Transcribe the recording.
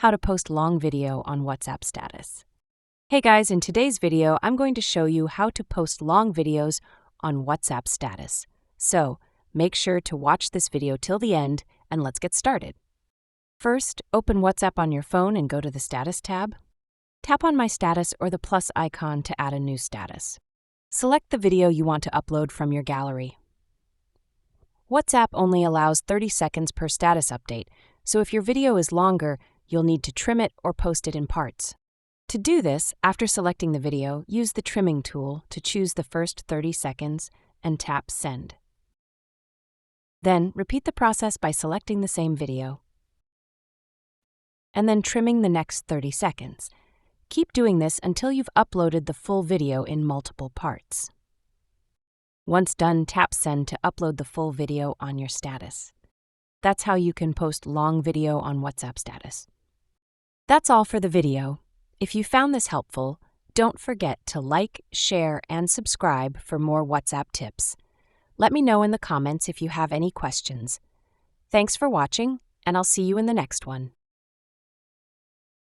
How to post long video on WhatsApp status. Hey guys, in today's video, I'm going to show you how to post long videos on WhatsApp status. So, make sure to watch this video till the end and let's get started. First, open WhatsApp on your phone and go to the Status tab. Tap on My Status or the plus icon to add a new status. Select the video you want to upload from your gallery. WhatsApp only allows 30 seconds per status update, so if your video is longer, you'll need to trim it or post it in parts. To do this, after selecting the video, use the trimming tool to choose the first 30 seconds and tap Send. Then, repeat the process by selecting the same video and then trimming the next 30 seconds. Keep doing this until you've uploaded the full video in multiple parts. Once done, tap Send to upload the full video on your status. That's how you can post long video on WhatsApp status. That's all for the video. If you found this helpful, don't forget to like, share, and subscribe for more WhatsApp tips. Let me know in the comments if you have any questions. Thanks for watching, and I'll see you in the next one.